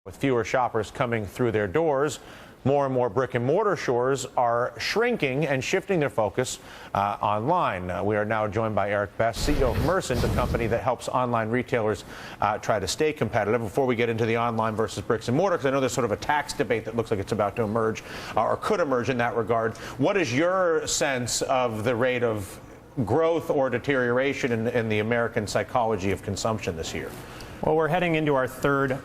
With fewer shoppers coming through their doors, more and more brick-and-mortar stores are shrinking and shifting their focus online. We are now joined by Eric Best, CEO of Mercent, a company that helps online retailers try to stay competitive. Before we get into the online versus bricks and mortar, because I know there's sort of a tax debate that looks like it's about to emerge or could emerge in that regard, what is your sense of the rate of growth or deterioration in the American psychology of consumption this year? Well, we're heading into our third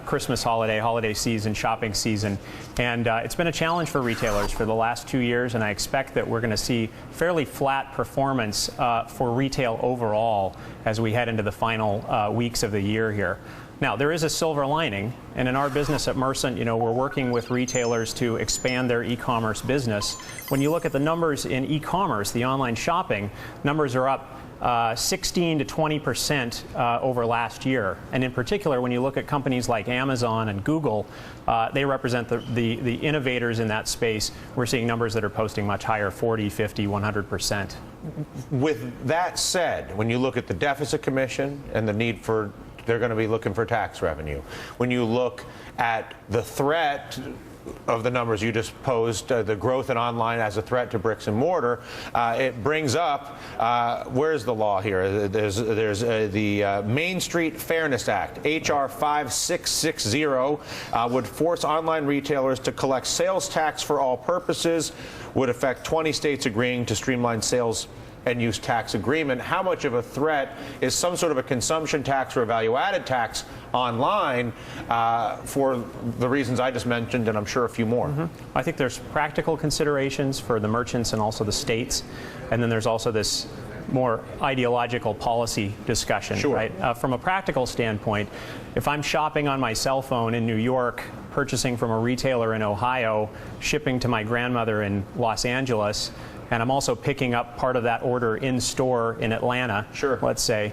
Christmas holiday season, shopping season, and it's been a challenge for retailers for the last 2 years, and I expect that we're going to see fairly flat performance for retail overall as we head into the final weeks of the year here. Now, there is a silver lining, and in our business at Mercent, we're working with retailers to expand their e-commerce business. When you look at the numbers in e-commerce, the online shopping, numbers are up 16 to 20% over last year. And in particular, when you look at companies like Amazon and Google, they represent the innovators in that space. We're seeing numbers that are posting much higher, 40, 50, 100%. With that said, when you look at the deficit commission and the need for, they're going to be looking for tax revenue. When you look at the threat of the numbers you just posed, the growth in online as a threat to bricks and mortar, it brings up, where's the law here? There's the Main Street Fairness Act, H.R. 5660, would force online retailers to collect sales tax for all purposes, would affect 20 states agreeing to streamline sales and use tax agreement. How much of a threat is some sort of a consumption tax or a value-added tax online for the reasons I just mentioned, and I'm sure a few more? I think there's practical considerations for the merchants and also the states, and then there's also this more ideological policy discussion. Sure. Right? From a practical standpoint, if I'm shopping on my cell phone in New York, purchasing from a retailer in Ohio, shipping to my grandmother in Los Angeles, and I'm also picking up part of that order in store in Atlanta, sure, let's say,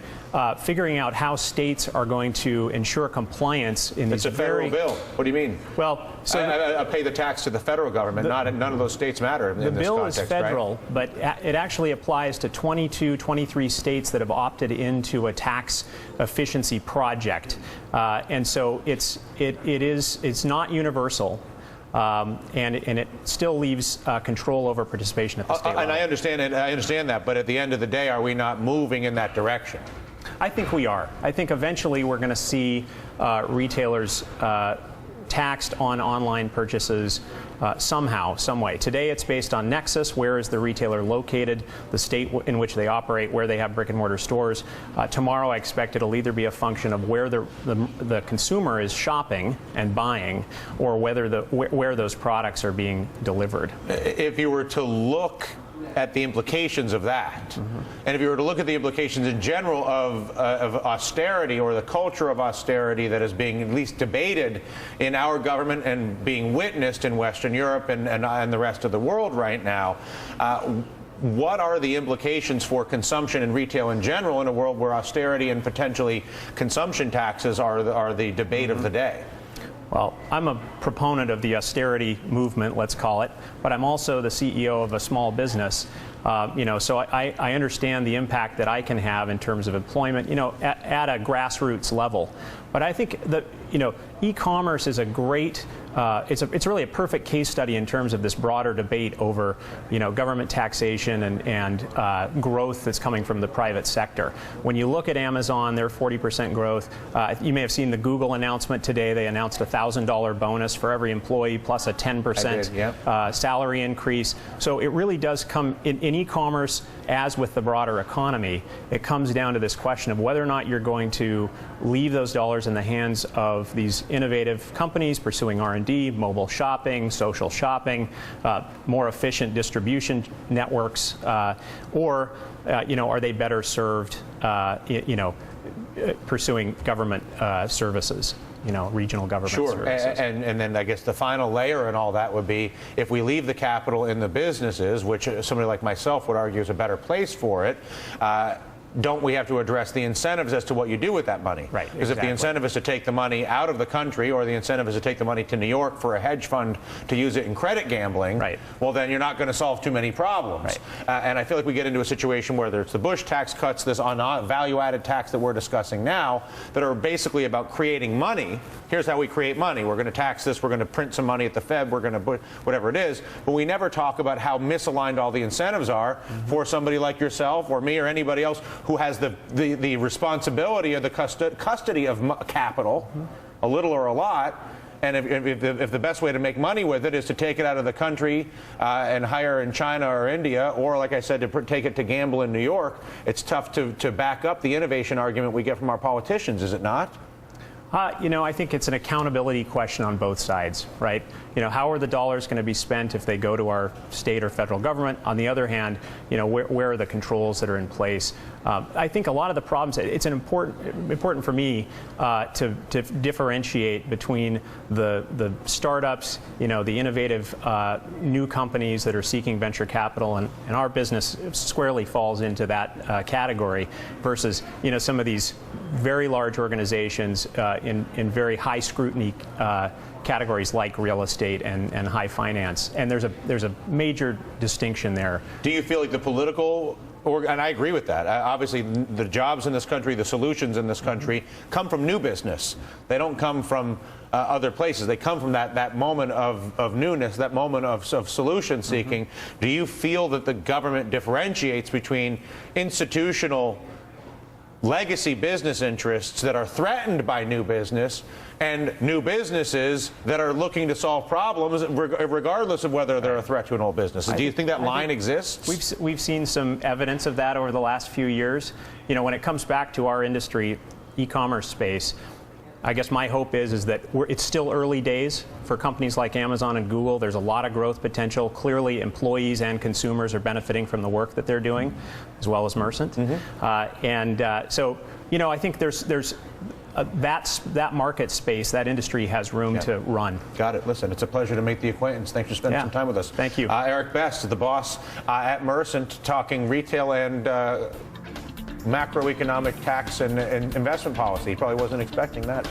figuring out how states are going to ensure compliance in these It's a federal bill. What do you mean? Well, so I pay the tax to the federal government. None of those states matter in this context, the bill is federal, right? but it actually applies to 22, 23 states that have opted into a tax efficiency project, and so it's not universal. And it still leaves control over participation at the state level. And I understand that, but at the end of the day, are we not moving in that direction? I think we are. I think eventually we're going to see retailers taxed on online purchases somehow, some way. Today it's based on nexus, where is the retailer located, the state in which they operate, where they have brick and mortar stores. Tomorrow I expect it'll either be a function of where the consumer is shopping and buying, or where those products are being delivered. If you were to look at the implications of that, and if you were to look at the implications in general of austerity, or the culture of austerity that is being at least debated in our government and being witnessed in Western Europe and the rest of the world right now, what are the implications for consumption and retail in general in a world where austerity and potentially consumption taxes are the debate of the day? Well, I'm a proponent of the austerity movement, let's call it, but I'm also the CEO of a small business. So I understand the impact that I can have in terms of employment, at a grassroots level. But I think that, e-commerce is a great, it's really a perfect case study in terms of this broader debate over, government taxation and growth that's coming from the private sector. When you look at Amazon, their 40% growth, you may have seen the Google announcement today. They announced a $1,000 bonus for every employee plus a 10% salary increase. So it really does come in e-commerce, as with the broader economy, it comes down to this question of whether or not you're going to leave those dollars in the hands of these innovative companies pursuing R&D, mobile shopping, social shopping, more efficient distribution networks, or are they better served, pursuing government services? Regional government services. And then I guess the final layer and all that would be, if we leave the capital in the businesses, which somebody like myself would argue is a better place for it, don't we have to address the incentives as to what you do with that money? Right. Because if the incentive is to take the money out of the country, or the incentive is to take the money to New York for a hedge fund to use it in credit gambling, right, well, then you're not going to solve too many problems. Right. And I feel like we get into a situation where there's the Bush tax cuts, this value-added tax that we're discussing now, that are basically about creating money. Here's how we create money. We're going to tax this. We're going to print some money at the Fed. We're going to whatever it is. But we never talk about how misaligned all the incentives are for somebody like yourself or me or anybody else who has the responsibility or the custody of capital, a little or a lot. And if the best way to make money with it is to take it out of the country and hire in China or India, or like I said, to take it to gamble in New York, it's tough to back up the innovation argument we get from our politicians, is it not? I think it's an accountability question on both sides, right? How are the dollars going to be spent if they go to our state or federal government? On the other hand, where are the controls that are in place? I think a lot of the problems, it's important for me to differentiate between the startups, the innovative new companies that are seeking venture capital, and our business squarely falls into that category, versus some of these very large organizations in very high scrutiny categories like real estate and high finance. And there's a major distinction there. Do you feel like the political, and I agree with that, obviously the jobs in this country, the solutions in this country come from new business. They don't come from other places. They come from that moment of newness, that moment of solution seeking. Do you feel that the government differentiates between institutional legacy business interests that are threatened by new business and new businesses that are looking to solve problems regardless of whether they're a threat to an old business? Do you think that line exists? We've seen some evidence of that over the last few years. When it comes back to our industry, e-commerce space, I guess my hope is that it's still early days for companies like Amazon and Google. There's a lot of growth potential. Clearly, employees and consumers are benefiting from the work that they're doing, as well as Mercent. So, I think there's that market space, that industry has room to run. Got it. Listen, it's a pleasure to make the acquaintance. Thanks for spending some time with us. Thank you. Eric Best, the boss at Mercent, talking retail and macroeconomic tax and investment policy. He probably wasn't expecting that.